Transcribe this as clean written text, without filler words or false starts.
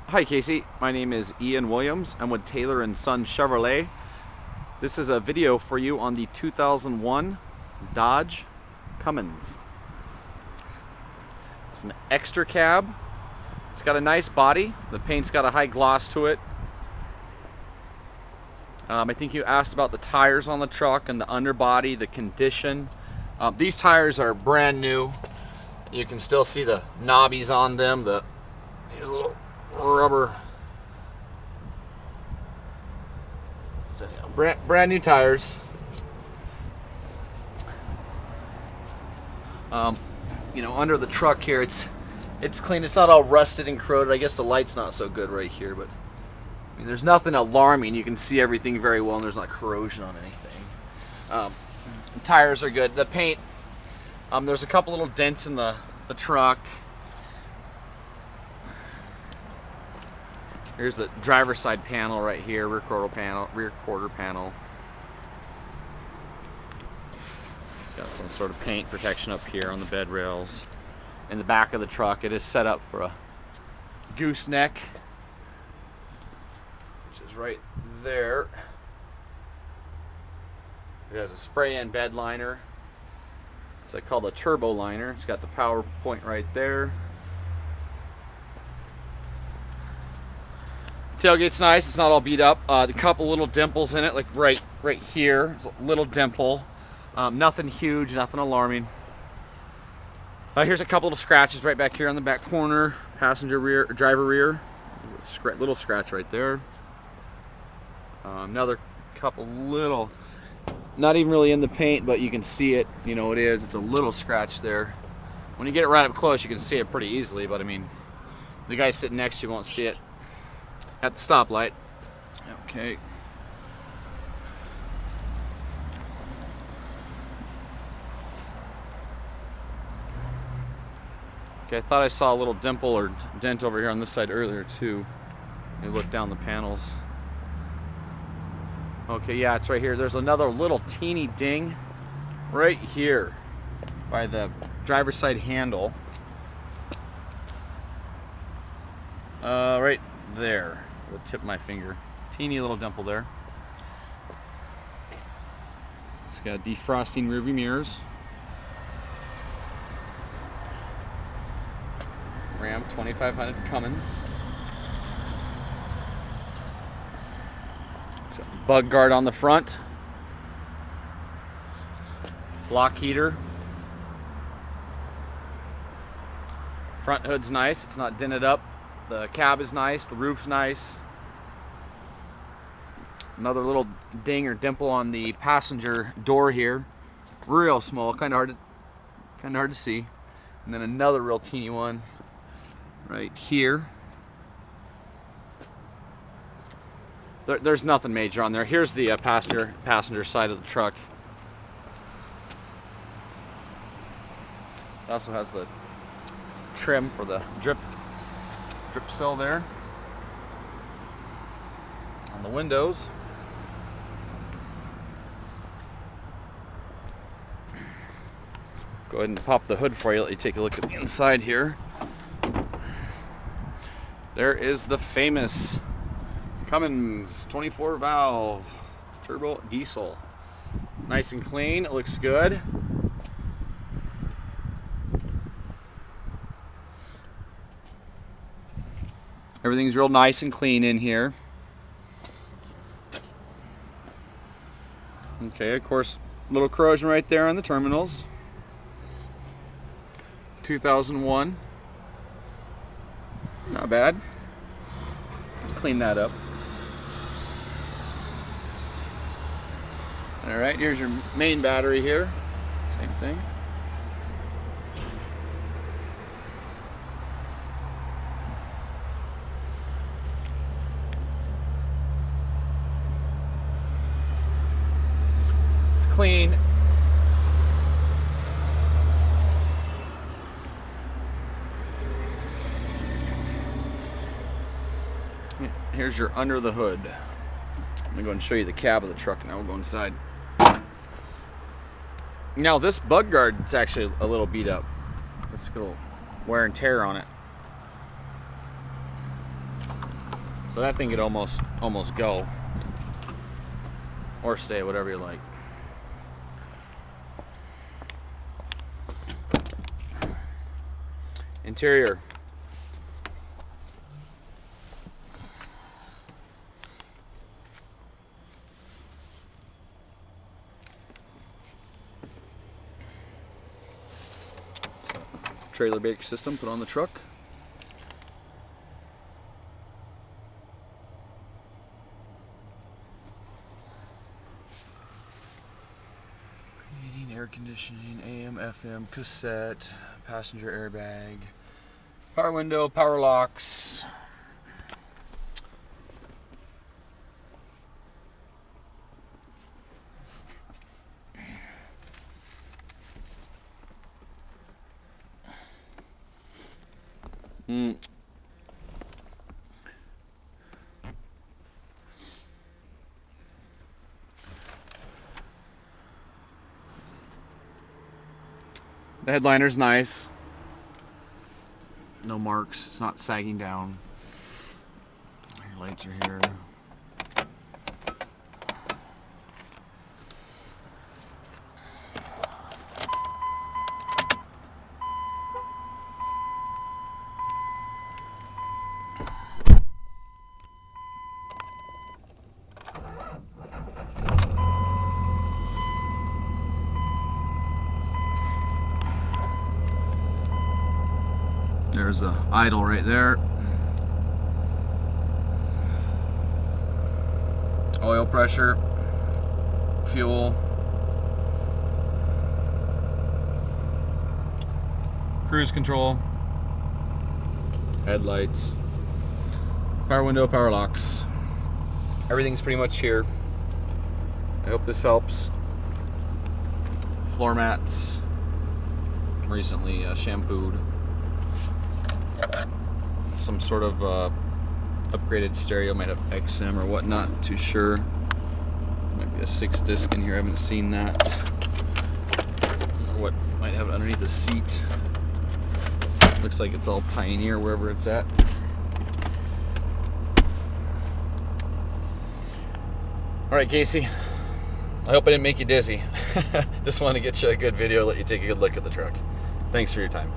Hi Casey, my name is Ian Williams. I'm with Taylor and Sons Chevrolet. This is a video for you on the 2001 Dodge Cummins. It's an extra cab. It's got a nice body. The paint's got a high gloss to it. I think you asked about the tires on the truck and the underbody, the condition. These tires are brand new. You can still see the knobbies on them. These little rubber, so, brand new tires. Under the truck here, it's clean. It's not all rusted and corroded. I guess the light's not so good right here, but I mean, there's nothing alarming. You can see everything very well, and there's not corrosion on anything. The tires are good. The paint, there's a couple little dents in the truck. Here's the driver's side panel right here, rear quarter panel. It's got some sort of paint protection up here on the bed rails. In the back of the truck, it is set up for a gooseneck, which is right there. It has a spray-in bed liner. It's called a turbo liner. It's got the power point right there. Tailgate's nice. It's not all beat up. A couple little dimples in it, like right here. There's a little dimple. Nothing huge, nothing alarming. Here's a couple little scratches right back here on the back corner. Passenger rear, driver rear. There's a little scratch right there. Another couple little, not even really in the paint, but you can see it. You know it is. It's a little scratch there. When you get it right up close, you can see it pretty easily. But I mean, the guy sitting next to you won't see it. At the stoplight. Okay. Okay, I thought I saw a little dimple or dent over here on this side earlier too. Let me look down the panels. Okay, yeah, it's right here. There's another little teeny ding right here by the driver's side handle. Right there. The tip of my finger. Teeny little dimple there. It's got defrosting rearview mirrors. Ram 2500 Cummins. It's a bug guard on the front. Block heater. Front hood's nice. It's not dented up. The cab is nice. The roof's nice. Another little ding or dimple on the passenger door here, real small, kind of hard to see. And then another real teeny one right here. There's nothing major on there. Here's the passenger side of the truck. It also has the trim for the drip sill there on the windows. Go ahead and pop the hood for you. Let you take a look at the inside here. There is the famous Cummins 24 valve turbo diesel. Nice and clean. It looks good. Everything's real nice and clean in here. Okay, of course, little corrosion right there on the terminals. 2001. Not bad. Clean that up. Alright, here's your main battery here. Same thing. It's clean. Here's your under the hood. I'm gonna go and show you the cab of the truck now. We'll go inside. Now this bug guard is actually a little beat up. Let's go wear and tear on it. So that thing could almost go. Or stay, whatever you like. Interior. Trailer brake system put on the truck. Heating, air conditioning, AM, FM, cassette, passenger airbag, power window, power locks. The headliner's nice. No marks. It's not sagging down. Your lights are here. There's the idle right there. Oil pressure, fuel, cruise control, headlights, power window, power locks. Everything's pretty much here. I hope this helps. Floor mats, recently shampooed. Some sort of upgraded stereo, might have XM or whatnot, not too sure. Might be a 6-disc in here, I haven't seen that. Or what might have it underneath the seat. Looks like it's all Pioneer wherever it's at. Alright, Casey, I hope I didn't make you dizzy. Just wanted to get you a good video, let you take a good look at the truck. Thanks for your time.